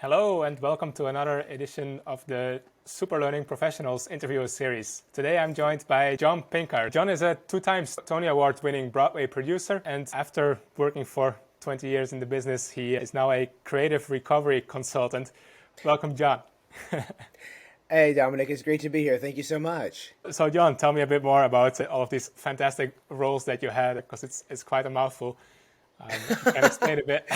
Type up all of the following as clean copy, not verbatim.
Hello and welcome to another edition of the Super Learning Professionals interview series. Today I'm joined by John Pinckard. John is a two-time Tony Award winning Broadway producer, and after working for 20 years in the business, he is now a creative recovery consultant. Welcome, John. Hey, Dominic, it's great to be here. Thank you so much. So John, tell me a bit more about all of these fantastic roles that you had, because it's quite a mouthful. You can explain a bit.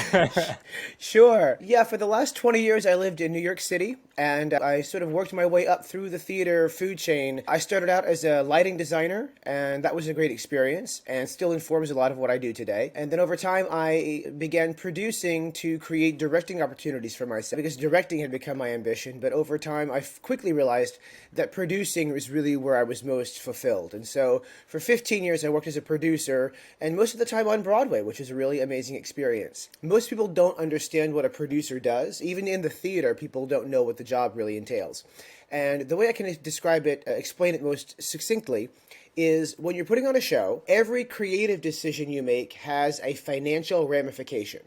Sure. Yeah, for the last 20 years, I lived in New York City, and I sort of worked my way up through the theater food chain. I started out as a lighting designer, and that was a great experience, and still informs a lot of what I do today. And then over time, I began producing to create directing opportunities for myself, because directing had become my ambition. But over time, I quickly realized that producing was really where I was most fulfilled. And so for 15 years, I worked as a producer, and most of the time on Broadway, which is a really amazing experience. Most people don't understand what a producer does. Even in the theater, people don't know what the job really entails. And the way I can describe it, explain it most succinctly, is when you're putting on a show, every creative decision you make has a financial ramification.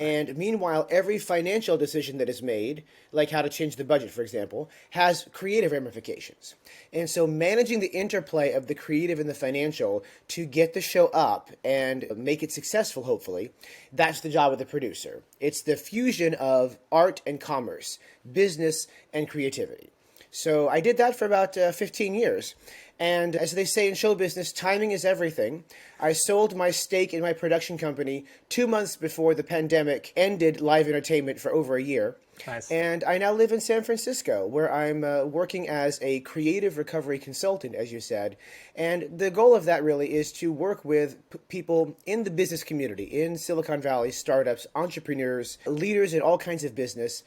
And meanwhile, every financial decision that is made, like how to change the budget, for example, has creative ramifications. And so managing the interplay of the creative and the financial to get the show up and make it successful, hopefully, that's the job of the producer. It's the fusion of art and commerce, business and creativity. So I did that for about 15 years. And as they say in show business, timing is everything. I sold my stake in my production company 2 months before the pandemic ended live entertainment for over a year. Nice. And I now live in San Francisco, where I'm working as a creative recovery consultant, as you said. And the goal of that really is to work with people in the business community, in Silicon Valley, startups, entrepreneurs, leaders in all kinds of business,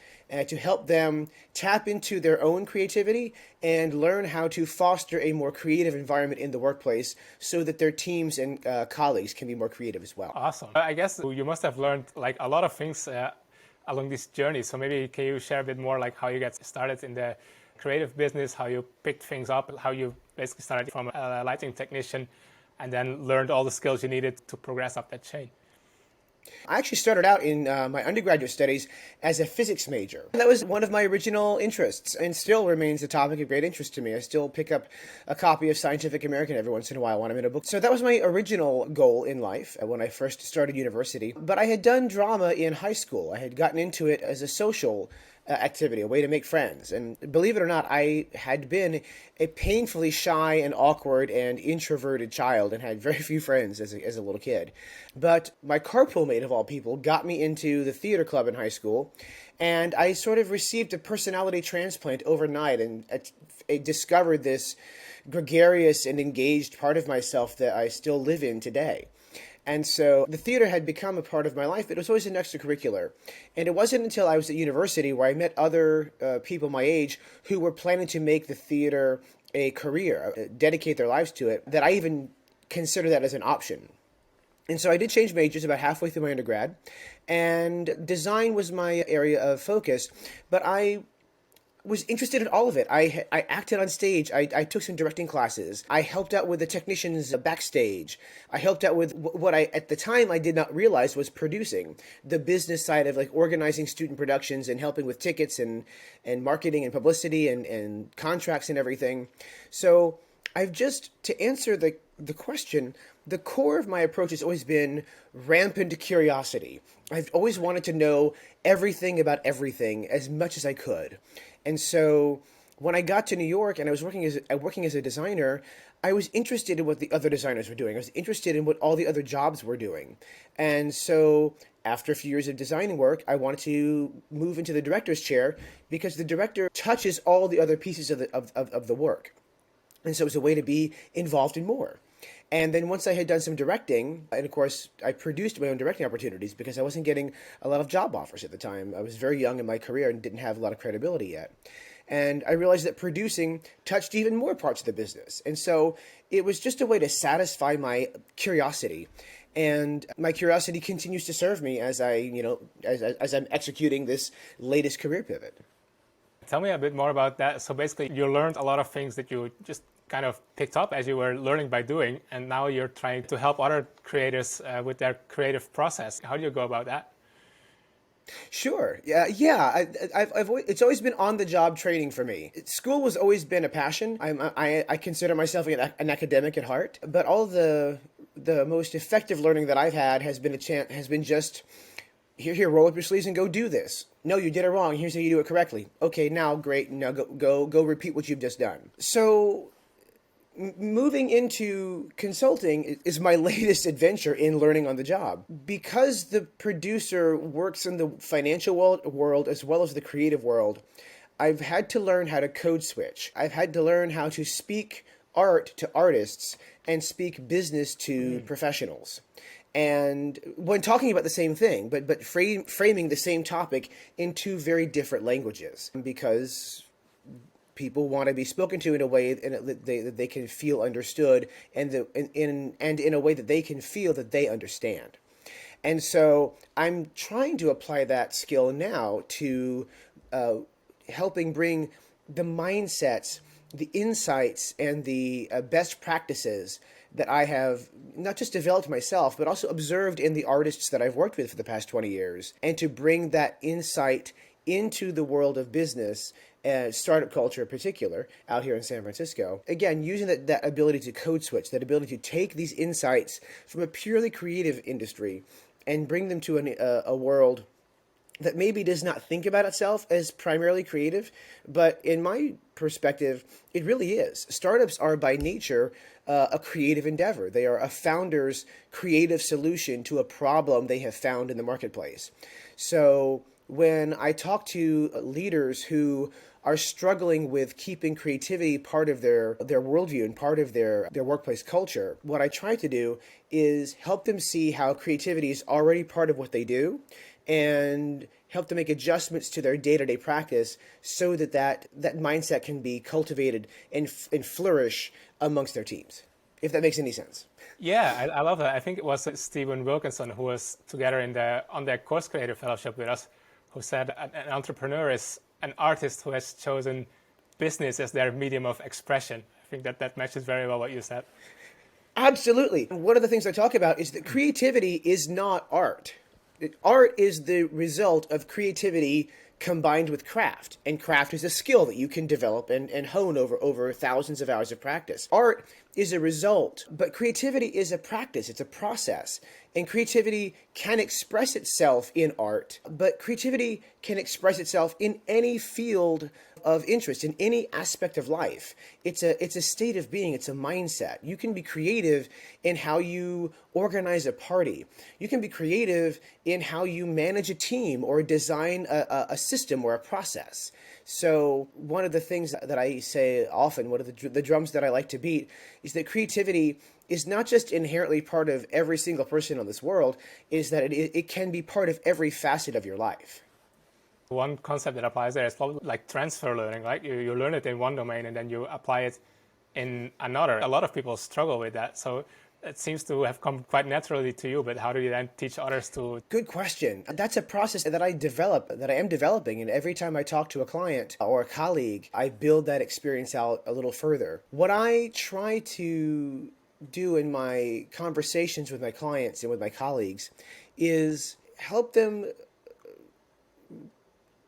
to help them tap into their own creativity and learn how to foster a more creative environment in the workplace so that their teams and colleagues can be more creative as well. Awesome. I guess you must have learned like a lot of things along this journey. So maybe can you share a bit more like how you got started in the creative business, how you picked things up, how you basically started from a lighting technician and then learned all the skills you needed to progress up that chain? I actually started out in my undergraduate studies as a physics major. That was one of my original interests and still remains a topic of great interest to me. I still pick up a copy of Scientific American every once in a while when I'm in a book. So that was my original goal in life when I first started university. But I had done drama in high school. I had gotten into it as a social activity, a way to make friends. And believe it or not, I had been a painfully shy and awkward and introverted child and had very few friends as a little kid. But my carpool mate, of all people, got me into the theater club in high school, and I sort of received a personality transplant overnight and I discovered this gregarious and engaged part of myself that I still live in today. And so the theater had become a part of my life. It was always an extracurricular. And it wasn't until I was at university where I met other people my age who were planning to make the theater a career, dedicate their lives to it, that I even considered that as an option. And so I did change majors about halfway through my undergrad. And design was my area of focus. But I was interested in all of it. I acted on stage. I took some directing classes. I helped out with the technicians backstage. I helped out with what I, at the time, I did not realize was producing. The business side of like organizing student productions and helping with tickets and marketing and publicity and contracts and everything. So I've just, to answer the question, the core of my approach has always been rampant curiosity. I've always wanted to know everything about everything as much as I could. And so when I got to New York and I was working as a designer, I was interested in what the other designers were doing. I was interested in what all the other jobs were doing. And so after a few years of designing work, I wanted to move into the director's chair because the director touches all the other pieces of the work. And so it was a way to be involved in more. And then once I had done some directing, and of course I produced my own directing opportunities because I wasn't getting a lot of job offers at the time. I was very young in my career and didn't have a lot of credibility yet. And I realized that producing touched even more parts of the business. And so it was just a way to satisfy my curiosity. And my curiosity continues to serve me as as I'm executing this latest career pivot. Tell me a bit more about that. So basically you learned a lot of things that you just kind of picked up as you were learning by doing, and now you're trying to help other creators with their creative process. How do you go about that? Sure. It's always been on the job training for me. School has always been a passion. I consider myself an academic at heart, but all the most effective learning that I've had has been just here, roll up your sleeves and go do this. No, you did it wrong. Here's how you do it correctly. Okay, now great. Now go repeat what you've just done. So moving into consulting is my latest adventure in learning on the job. Because the producer works in the financial world as well as the creative world, I've had to learn how to code switch. I've had to learn how to speak art to artists and speak business to professionals. And when talking about the same thing, but framing the same topic in two very different languages, because people want to be spoken to in a way that they can feel understood, and in a way that they can feel that they understand. And so I'm trying to apply that skill now to helping bring the mindsets, the insights, and the best practices that I have not just developed myself, but also observed in the artists that I've worked with for the past 20 years, and to bring that insight into the world of business and startup culture in particular out here in San Francisco. Again, using that ability to code switch, that ability to take these insights from a purely creative industry and bring them to a world that maybe does not think about itself as primarily creative, but in my perspective, it really is. Startups are by nature a creative endeavor. They are a founder's creative solution to a problem they have found in the marketplace. So when I talk to leaders who are struggling with keeping creativity part of their worldview and part of their workplace culture, what I try to do is help them see how creativity is already part of what they do, and help them make adjustments to their day-to-day practice so that mindset can be cultivated and flourish amongst their teams, if that makes any sense. Yeah, I love that. I think it was Stephen Wilkinson who was together on their Course Creator Fellowship with us, who said an entrepreneur is an artist who has chosen business as their medium of expression. I think that matches very well what you said. Absolutely. One of the things I talk about is that creativity is not art. Art is the result of creativity combined with craft, and craft is a skill that you can develop and hone over thousands of hours of practice. Art is a result, but creativity is a practice, it's a process, and creativity can express itself in art, but creativity can express itself in any field of interest, in any aspect of life. It's a state of being, it's a mindset. You can be creative in how you organize a party. You can be creative in how you manage a team or design a system or a process. So one of the things that I say often, one of the drums that I like to beat, is that creativity is not just inherently part of every single person on this world, is that it can be part of every facet of your life. One concept that applies there is probably like transfer learning, right? You learn it in one domain and then you apply it in another. A lot of people struggle with that. So it seems to have come quite naturally to you, but how do you then teach others to? Good question. That's a process that I am developing. And every time I talk to a client or a colleague, I build that experience out a little further. What I try to do in my conversations with my clients and with my colleagues is help them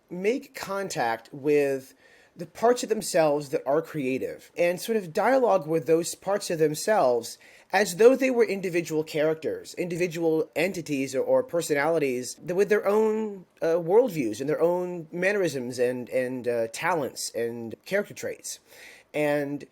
make contact with the parts of themselves that are creative and sort of dialogue with those parts of themselves as though they were individual characters, individual entities or personalities with their own worldviews and their own mannerisms and talents and character traits. And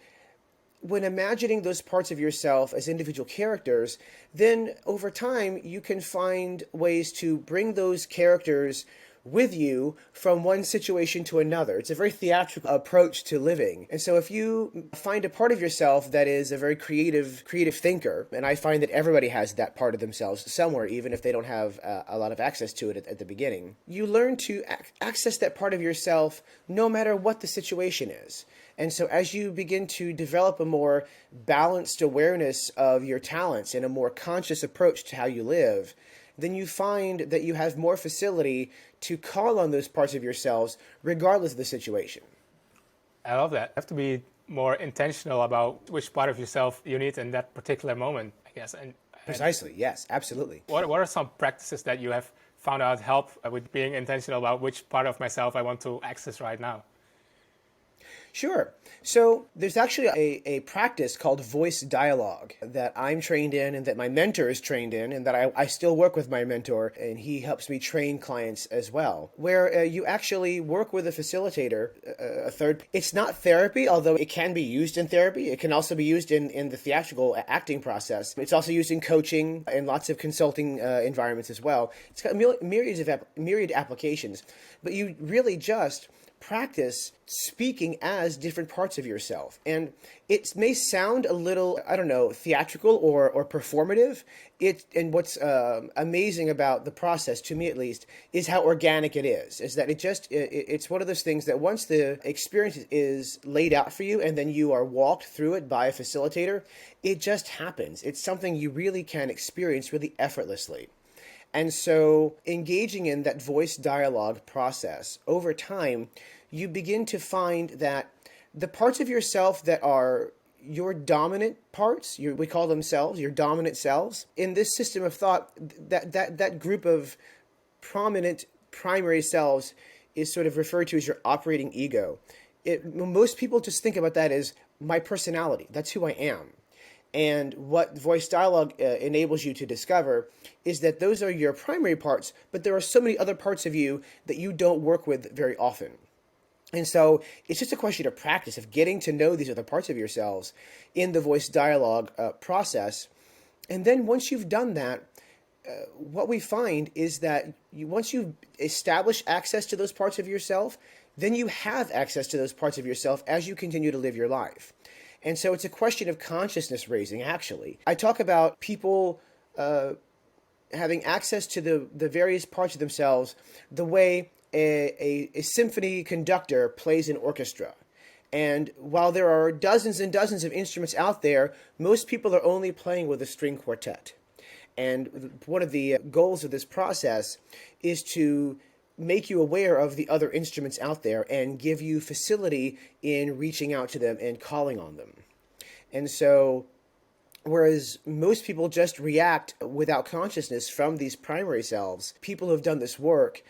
when imagining those parts of yourself as individual characters, then over time you can find ways to bring those characters with you from one situation to another. It's a very theatrical approach to living. And so if you find a part of yourself that is a very creative thinker, and I find that everybody has that part of themselves somewhere, even if they don't have a lot of access to it at the beginning, you learn to access that part of yourself no matter what the situation is. And so as you begin to develop a more balanced awareness of your talents and a more conscious approach to how you live, then you find that you have more facility to call on those parts of yourselves regardless of the situation. I love that. You have to be more intentional about which part of yourself you need in that particular moment, I guess. And Precisely, yes, absolutely. What are some practices that you have found out help with being intentional about which part of myself I want to access right now? Sure. So there's actually a practice called voice dialogue that I'm trained in and that my mentor is trained in, and that I still work with my mentor, and he helps me train clients as well, where you actually work with a facilitator, a third. It's not therapy, although it can be used in therapy. It can also be used in the theatrical acting process. It's also used in coaching and lots of consulting environments as well. It's got myriad applications, but you really just practice speaking as different parts of yourself. And it may sound a little, I don't know, theatrical or performative. And what's amazing about the process, to me at least, is how organic it is that it's one of those things that once the experience is laid out for you and then you are walked through it by a facilitator, it just happens. It's something you really can experience really effortlessly. And so engaging in that voice dialogue process over time, you begin to find that the parts of yourself that are your dominant parts, we call them selves, your dominant selves, in this system of thought, that group of prominent primary selves is sort of referred to as your operating ego. Most people just think about that as my personality. That's who I am. And what voice dialogue enables you to discover is that those are your primary parts, but there are so many other parts of you that you don't work with very often. And so it's just a question of practice, of getting to know these other parts of yourselves in the voice dialogue process. And then once you've done that, what we find is that once you establish access to those parts of yourself, then you have access to those parts of yourself as you continue to live your life. And so it's a question of consciousness raising, actually. I talk about people having access to the various parts of themselves the way a symphony conductor plays an orchestra. And while there are dozens and dozens of instruments out there, most people are only playing with a string quartet. And one of the goals of this process is to make you aware of the other instruments out there and give you facility in reaching out to them and calling on them. And so, whereas most people just react without consciousness from these primary selves, people who have done this work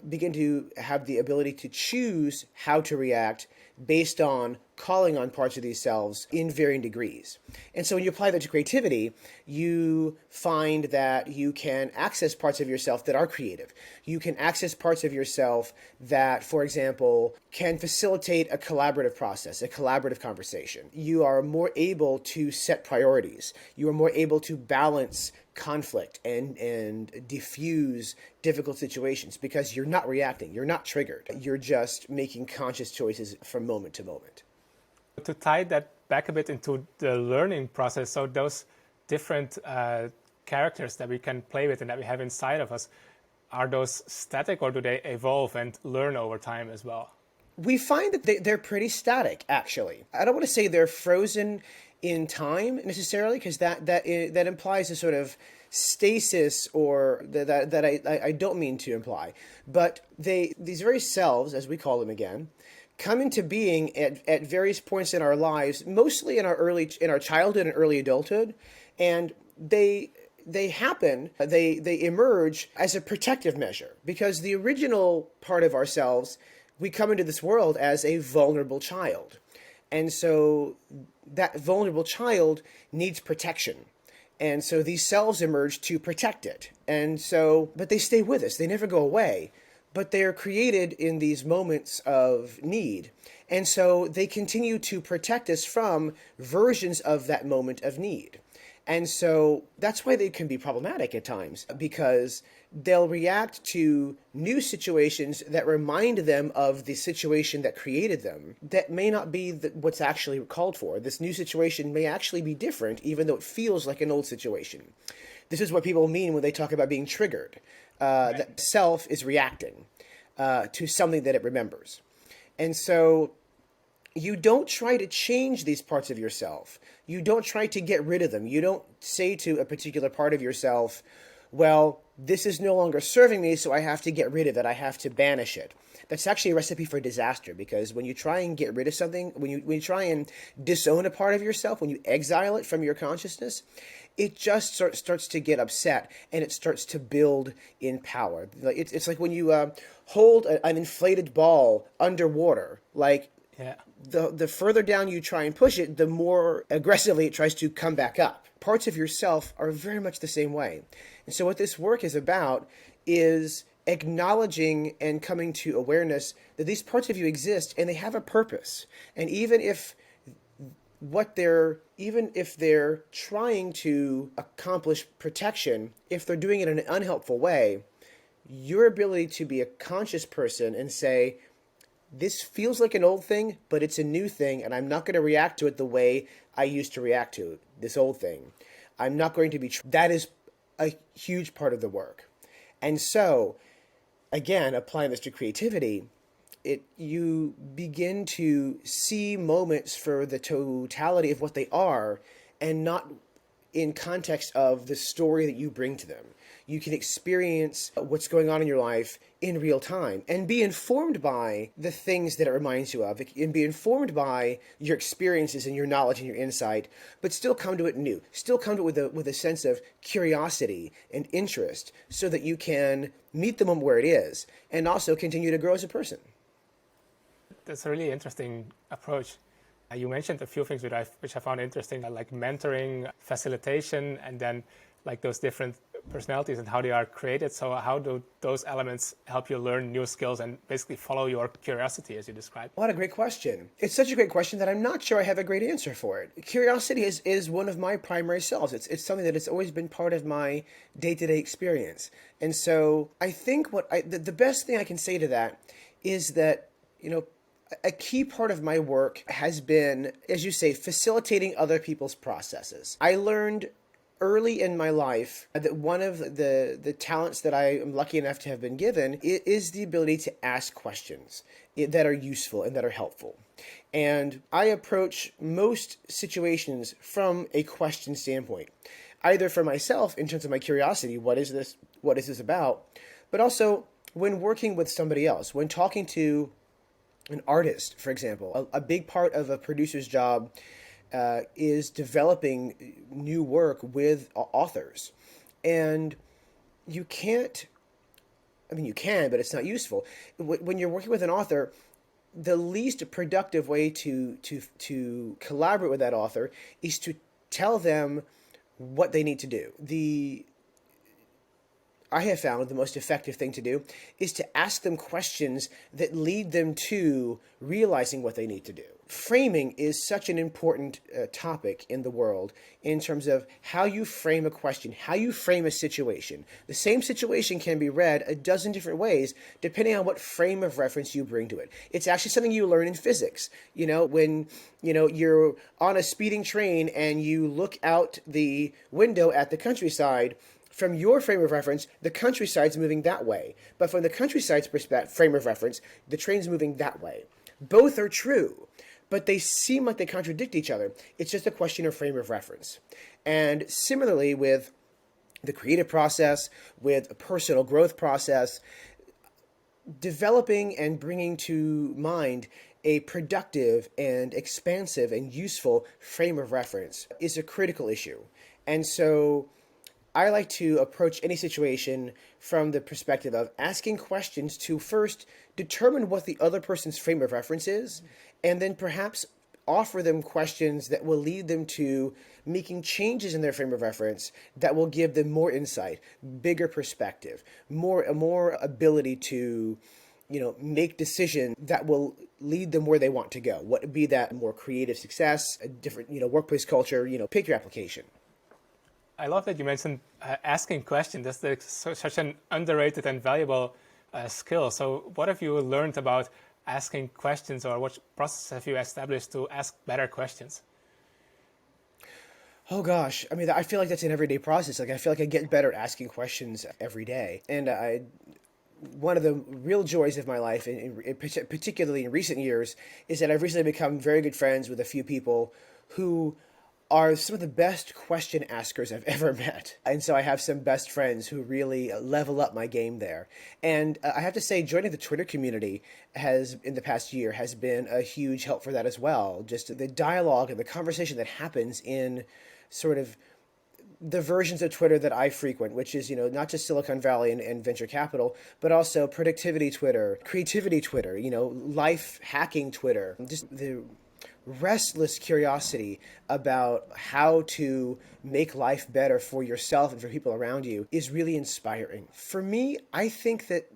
begin to have the ability to choose how to react based on calling on parts of these selves in varying degrees. And so when you apply that to creativity, you find that you can access parts of yourself that are creative. You can access parts of yourself that, for example, can facilitate a collaborative process, a collaborative conversation. You are more able to set priorities. You are more able to balance conflict and diffuse difficult situations because you're not reacting, you're not triggered. You're just making conscious choices from moment to moment. To tie that back a bit into the learning process, so those different characters that we can play with and that we have inside of us, are those static or do they evolve and learn over time as well? We find that they're pretty static, actually. I don't want to say they're frozen in time necessarily, because that implies a sort of stasis, or that I don't mean to imply. But these very selves, as we call them again, come into being at various points in our lives, mostly in our childhood and early adulthood, and they emerge as a protective measure, because the original part of ourselves, we come into this world as a vulnerable child. And so that vulnerable child needs protection. And so these selves emerge to protect it. And so, but they stay with us. They never go away. But they are created in these moments of need. And so they continue to protect us from versions of that moment of need. And so that's why they can be problematic at times, because they'll react to new situations that remind them of the situation that created them that may not be what's actually called for. This new situation may actually be different, even though it feels like an old situation. This is what people mean when they talk about being triggered. Right. That self is reacting to something that it remembers. And so you don't try to change these parts of yourself. You don't try to get rid of them. You don't say to a particular part of yourself, well, this is no longer serving me, so I have to get rid of it. I have to banish it. that's actually a recipe for disaster, because when you try and get rid of something, when you try and disown a part of yourself, when you exile it from your consciousness, it just starts to get upset, and it starts to build in power. It's like when you hold an inflated ball underwater, like Yeah. the further down you try and push it, the more aggressively it tries to come back up. Parts of yourself are very much the same way. And so what this work is about is acknowledging and coming to awareness that these parts of you exist and they have a purpose. And even if they're trying to accomplish protection, if they're doing it in an unhelpful way, your ability to be a conscious person and say, this feels like an old thing, but it's a new thing, and I'm not going to react to it the way I used to react to this old thing. I'm not going to be... That is a huge part of the work. And so, again, applying this to creativity, you begin to see moments for the totality of what they are, and not in context of the story that you bring to them. You can experience what's going on in your life in real time and be informed by the things that it reminds you of, and be informed by your experiences and your knowledge and your insight, but still come to it new. Still come to it with a sense of curiosity and interest, so that you can meet the moment where it is and also continue to grow as a person. That's a really interesting approach. You mentioned a few things which I found interesting, like mentoring, facilitation, and then like those different personalities and how they are created. So how do those elements help you learn new skills and basically follow your curiosity, as you described? What a great question. It's such a great question that I'm not sure I have a great answer for it. Curiosity is one of my primary selves. It's something that has always been part of my day-to-day experience. And so I think the best thing I can say to that is that, a key part of my work has been, as you say, facilitating other people's processes. I learned early in my life that one of the talents that I am lucky enough to have been given is the ability to ask questions that are useful and that are helpful. And I approach most situations from a question standpoint, either for myself in terms of my curiosity, what is this about, but also when working with somebody else, when talking to an artist, for example. A big part of a producer's job is developing new work with authors. And you can, but it's not useful. When you're working with an author, the least productive way to collaborate with that author is to tell them what they need to do. I have found the most effective thing to do is to ask them questions that lead them to realizing what they need to do. Framing is such an important topic in the world in terms of how you frame a question, how you frame a situation. The same situation can be read a dozen different ways depending on what frame of reference you bring to it. It's actually something you learn in physics. When you're on a speeding train and you look out the window at the countryside, from your frame of reference, the countryside's moving that way. But from the countryside's frame of reference, the train's moving that way. Both are true, but they seem like they contradict each other. It's just a question of frame of reference. And similarly with the creative process, with a personal growth process, developing and bringing to mind a productive and expansive and useful frame of reference is a critical issue. And so I like to approach any situation from the perspective of asking questions to first determine what the other person's frame of reference is, and then perhaps offer them questions that will lead them to making changes in their frame of reference that will give them more insight, bigger perspective, more ability to make decisions that will lead them where they want to go. What would be that more creative success, a different workplace culture, pick your application. I love that you mentioned asking questions. That's such an underrated and valuable skill. So what have you learned about asking questions, or what process have you established to ask better questions? Oh gosh, I feel like that's an everyday process. I feel like I get better at asking questions every day. And one of the real joys of my life, particularly in recent years, is that I've recently become very good friends with a few people who are some of the best question askers I've ever met. And so I have some best friends who really level up my game there. And I have to say, joining the Twitter community has, in the past year, has been a huge help for that as well. Just the dialogue and the conversation that happens in sort of the versions of Twitter that I frequent, which is, not just Silicon Valley and venture capital, but also productivity Twitter, creativity Twitter, life hacking Twitter, just the restless curiosity about how to make life better for yourself and for people around you is really inspiring. For me, I think that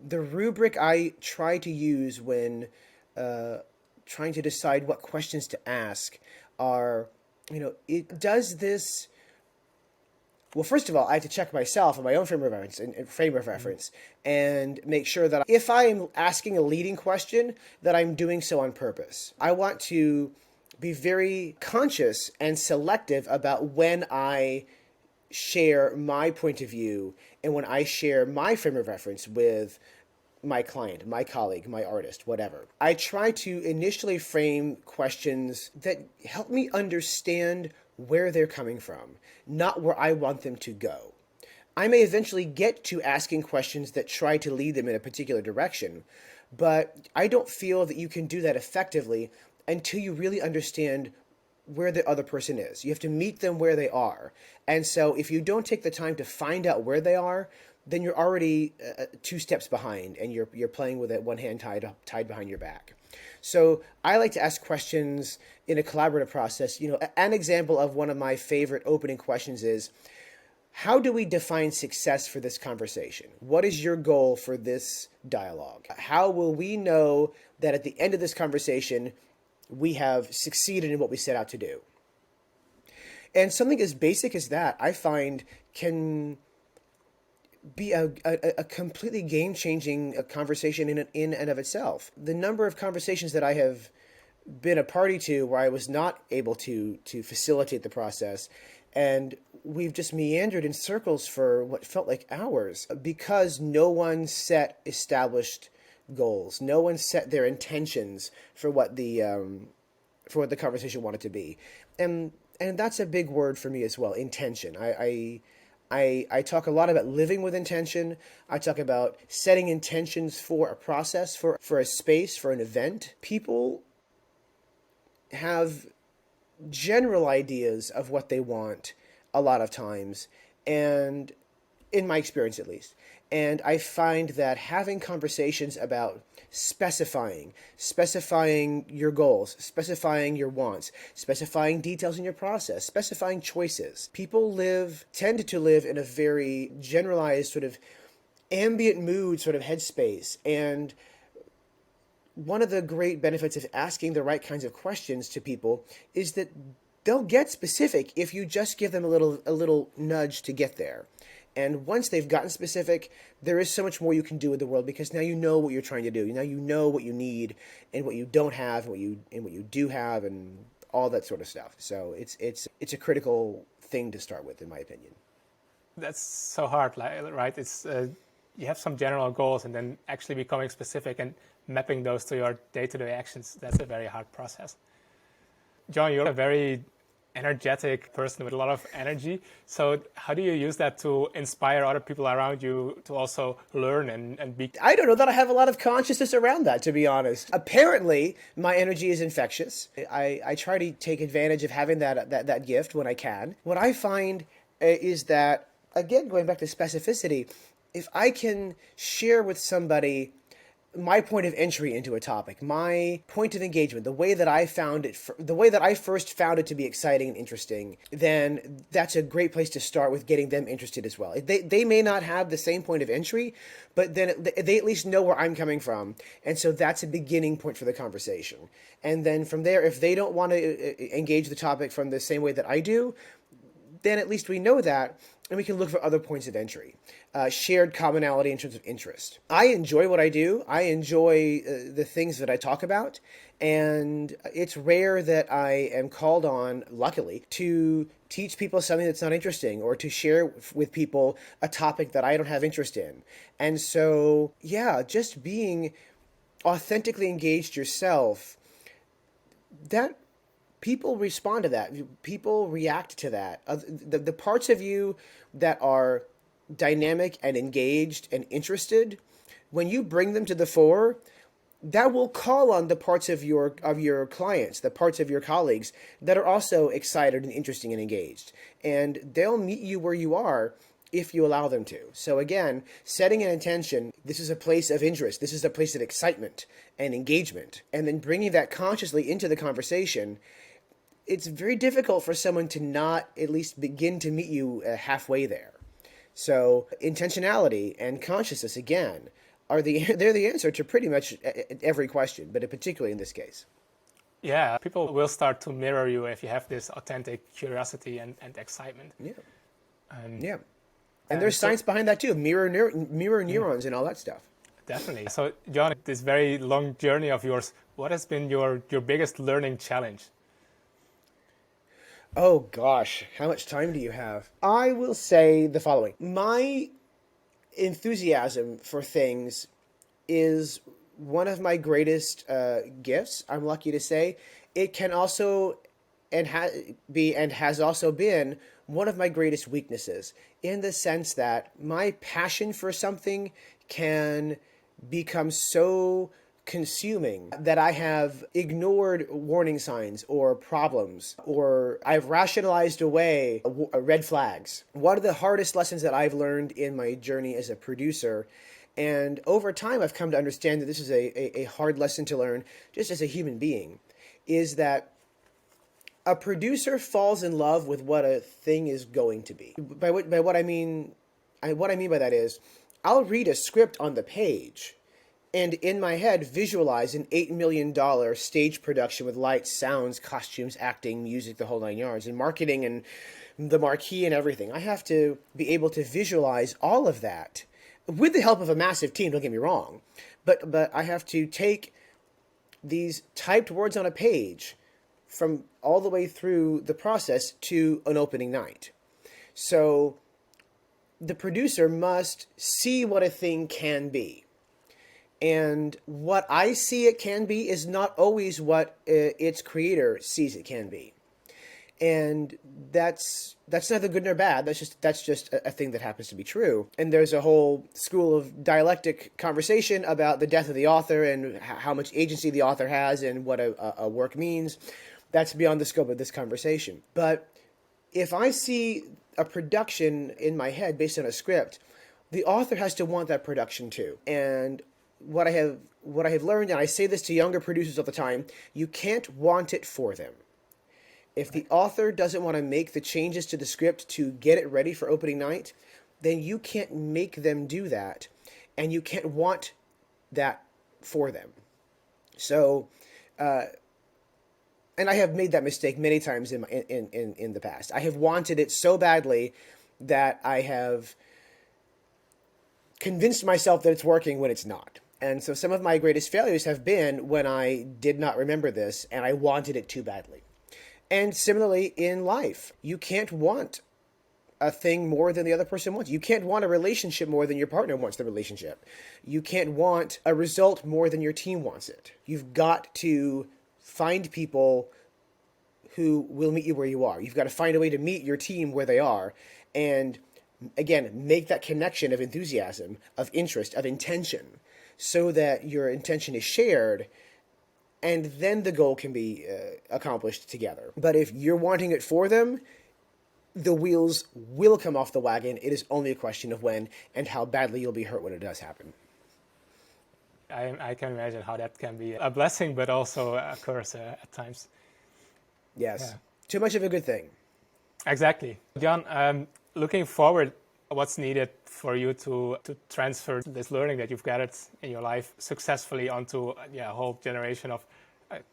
the rubric I try to use when trying to decide what questions to ask are, it does this. Well, first of all, I have to check myself and my own frame of reference and make sure that if I am asking a leading question, that I'm doing so on purpose. I want to be very conscious and selective about when I share my point of view and when I share my frame of reference with my client, my colleague, my artist, whatever. I try to initially frame questions that help me understand where they're coming from, not where I want them to go. I may eventually get to asking questions that try to lead them in a particular direction, but I don't feel that you can do that effectively until you really understand where the other person is. You have to meet them where they are. And so if you don't take the time to find out where they are, then you're already 2 steps behind, and you're playing with it one hand tied behind your back. So I like to ask questions in a collaborative process. An example of one of my favorite opening questions is, how do we define success for this conversation? What is your goal for this dialogue? How will we know that at the end of this conversation, we have succeeded in what we set out to do? And something as basic as that, I find, can be a completely game-changing conversation in and of itself. The number of conversations that I have been a party to where I was not able to facilitate the process, and we've just meandered in circles for what felt like hours because no one set established goals. No one set their intentions for what the conversation wanted to be. And that's a big word for me as well, intention. I talk a lot about living with intention. I talk about setting intentions for a process, for a space, for an event. People have general ideas of what they want a lot of times, and in my experience at least. And I find that having conversations about specifying your goals, specifying your wants, specifying details in your process, specifying choices. People tend to live in a very generalized sort of ambient mood sort of headspace. And one of the great benefits of asking the right kinds of questions to people is that they'll get specific if you just give them a little nudge to get there. And once they've gotten specific, there is so much more you can do with the world because now you know what you're trying to do. Now you know what you need and what you don't have, and what you do have, and all that sort of stuff. So it's a critical thing to start with, in my opinion. That's so hard, right? It's you have some general goals, and then actually becoming specific and mapping those to your day-to-day actions. That's a very hard process. John, you're a very energetic person with a lot of energy. So how do you use that to inspire other people around you to also learn and be? I don't know that I have a lot of consciousness around that, to be honest. Apparently, my energy is infectious. I try to take advantage of having that gift when I can. What I find is that, again, going back to specificity, if I can share with somebody my point of entry into a topic, my point of engagement, the way that I first found it to be exciting and interesting, then that's a great place to start with getting them interested as well. They may not have the same point of entry, but then they at least know where I'm coming from. And so that's a beginning point for the conversation. And then from there, if they don't want to engage the topic from the same way that I do, then at least we know that, and we can look for other points of entry, shared commonality in terms of interest. I enjoy what I do. I enjoy the things that I talk about, and it's rare that I am called on, luckily, to teach people something that's not interesting or to share with people a topic that I don't have interest in. And so, yeah, just being authentically engaged yourself, that people respond to that. People react to that. The parts of you that are dynamic and engaged and interested, when you bring them to the fore, that will call on the parts of your clients, the parts of your colleagues that are also excited and interesting and engaged. And they'll meet you where you are if you allow them to. So again, setting an intention, this is a place of interest, this is a place of excitement and engagement, and then bringing that consciously into the conversation. It's very difficult for someone to not at least begin to meet you halfway there. So intentionality and consciousness, again, they're the answer to pretty much every question, but particularly in this case. Yeah, people will start to mirror you if you have this authentic curiosity and excitement. Yeah. Um, Yeah. And there's science behind that too, mirror neurons and all that stuff. Definitely. So, John, this very long journey of yours, what has been your biggest learning challenge? Oh gosh, how much time do you have? I will say the following. My enthusiasm for things is one of my greatest gifts, I'm lucky to say. It can also and has also been one of my greatest weaknesses, in the sense that my passion for something can become so consuming that I have ignored warning signs or problems, or I've rationalized away red flags. One of the hardest lessons that I've learned in my journey as a producer, and over time I've come to understand that this is a hard lesson to learn just as a human being, is that a producer falls in love with what a thing is going to be. By what I mean by that is, I'll read a script on the page and in my head visualize an $8 million stage production with lights, sounds, costumes, acting, music, the whole nine yards, and marketing and the marquee and everything. I have to be able to visualize all of that with the help of a massive team, don't get me wrong. But I have to take these typed words on a page from all the way through the process to an opening night. So the producer must see what a thing can be. And what I see it can be is not always what its creator sees it can be. And that's neither good nor bad. That's just a thing that happens to be true. And there's a whole school of dialectic conversation about the death of the author and how much agency the author has and what a work means. That's beyond the scope of this conversation. But if I see a production in my head based on a script, the author has to want that production too. And what I have learned, and I say this to younger producers all the time, you can't want it for them. If the author doesn't want to make the changes to the script to get it ready for opening night, then you can't make them do that, and you can't want that for them. So, and I have made that mistake many times in the past. I have wanted it so badly that I have convinced myself that it's working when it's not. And so some of my greatest failures have been when I did not remember this and I wanted it too badly. And similarly in life, you can't want a thing more than the other person wants. You can't want a relationship more than your partner wants the relationship. You can't want a result more than your team wants it. You've got to find people who will meet you where you are. You've got to find a way to meet your team where they are. And again, make that connection of enthusiasm, of interest, of intention, so that your intention is shared, and then the goal can be accomplished together. But if you're wanting it for them, the wheels will come off the wagon. It is only a question of when and how badly you'll be hurt when it does happen. I can imagine how that can be a blessing, but also a curse at times. Yes. Yeah. Too much of a good thing. Exactly. John, looking forward, what's needed for you to transfer this learning that you've gathered in your life successfully onto a whole generation of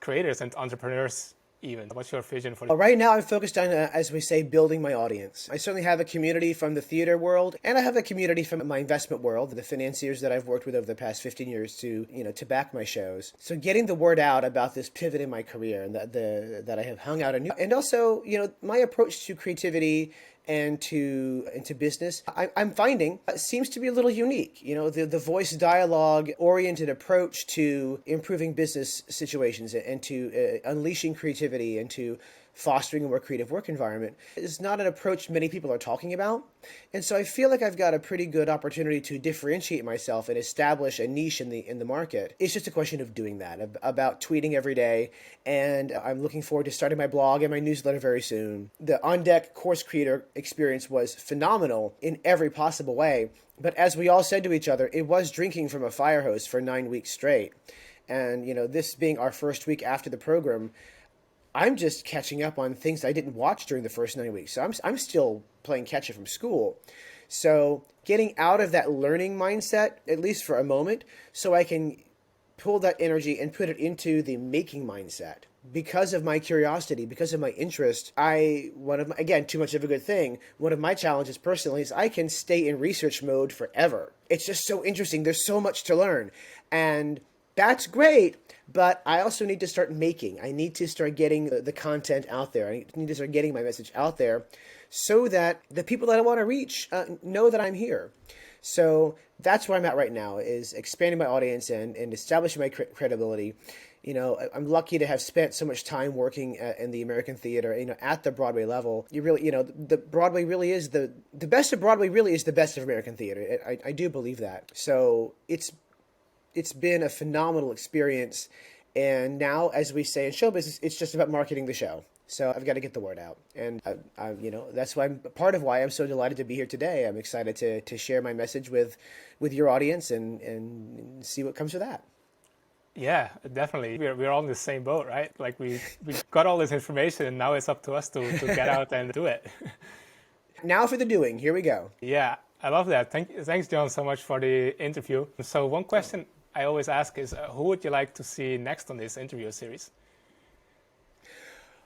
creators and entrepreneurs even? What's your vision for Right now I'm focused on, as we say, building my audience. I certainly have a community from the theater world, and I have a community from my investment world, the financiers that I've worked with over the past 15 years to back my shows. So getting the word out about this pivot in my career and that I have hung out and also, my approach to creativity and to business, I'm finding seems to be a little unique. The voice dialogue oriented approach to improving business situations and to unleashing creativity and to fostering a more creative work environment is not an approach many people are talking about. And so I feel like I've got a pretty good opportunity to differentiate myself and establish a niche in the market. It's just a question of doing that, about tweeting every day. And I'm looking forward to starting my blog and my newsletter very soon. The On Deck course creator experience was phenomenal in every possible way. But as we all said to each other, it was drinking from a fire hose for 9 weeks straight. And, this being our first week after the program, I'm just catching up on things I didn't watch during the first 9 weeks. So I'm still playing catch up from school. So getting out of that learning mindset, at least for a moment, so I can pull that energy and put it into the making mindset. Because of my curiosity, because of my interest, again, too much of a good thing. One of my challenges personally is I can stay in research mode forever. It's just so interesting. There's so much to learn. And that's great, but I also need to start making. I need to start getting the content out there. I need to start getting my message out there so that the people that I want to reach know that I'm here. So that's where I'm at right now, is expanding my audience and establishing my credibility. I'm lucky to have spent so much time working in the American theater, at the Broadway level. The Broadway really is the best of Broadway really is the best of American theater. I do believe that. So it's been a phenomenal experience. And now, as we say in show business, it's just about marketing the show. So I've got to get the word out. And, that's part of why I'm so delighted to be here today. I'm excited to share my message with your audience and see what comes of that. Yeah, definitely. We're all in the same boat, right? Like we got all this information and now it's up to us to get out and do it. Now for the doing. Here we go. Yeah, I love that. Thanks, John, so much for the interview. So one question I always ask is, who would you like to see next on this interview series?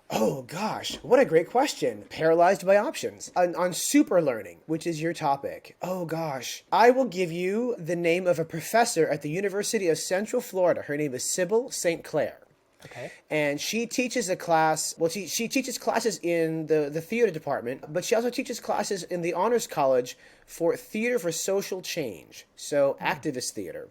Oh, gosh, what a great question. Paralyzed by options. On super learning, which is your topic. Oh, gosh. I will give you the name of a professor at the University of Central Florida. Her name is Sybil St. Clair. Okay. And she teaches a class, she teaches classes in the theater department, but she also teaches classes in the Honors College for Theater for Social Change, so activist theater.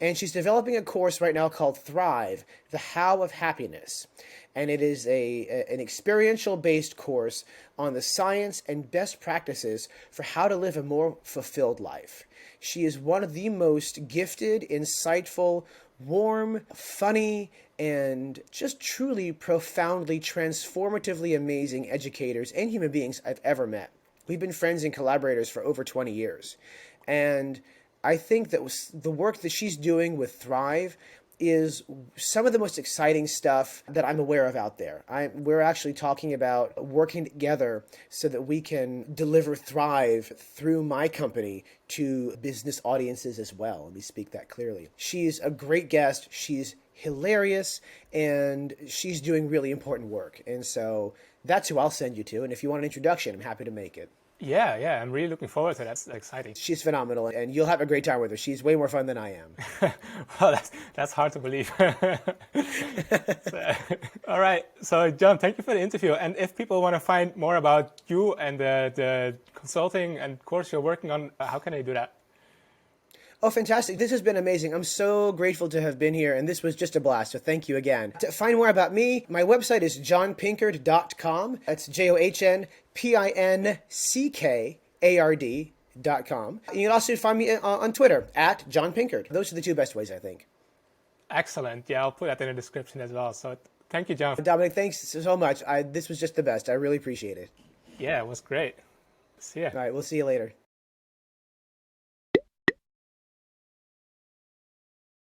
And she's developing a course right now called Thrive, The How of Happiness. And it is an experiential-based course on the science and best practices for how to live a more fulfilled life. She is one of the most gifted, insightful, warm, funny, and just truly profoundly, transformatively amazing educators and human beings I've ever met. We've been friends and collaborators for over 20 years. And I think that the work that she's doing with Thrive is some of the most exciting stuff that I'm aware of out there. We're actually talking about working together so that we can deliver Thrive through my company to business audiences as well. Let me speak that clearly. She's a great guest. She's hilarious, and she's doing really important work. And so that's who I'll send you to. And if you want an introduction, I'm happy to make it. Yeah, I'm really looking forward to that. That's exciting. She's phenomenal, and you'll have a great time with her. She's way more fun than I am. Well, that's hard to believe. All right. So, John, thank you for the interview. And if people want to find more about you and the consulting and course you're working on, how can they do that? Oh, fantastic. This has been amazing. I'm so grateful to have been here, and this was just a blast, so thank you again. To find more about me, my website is johnpinckard.com. That's JohnPinckard.com. You can also find me on Twitter, at John Pinckard. Those are the two best ways, I think. Excellent. Yeah, I'll put that in the description as well. So thank you, John. Dominic, thanks so much. This was just the best. I really appreciate it. Yeah, it was great. See ya. All right, we'll see you later.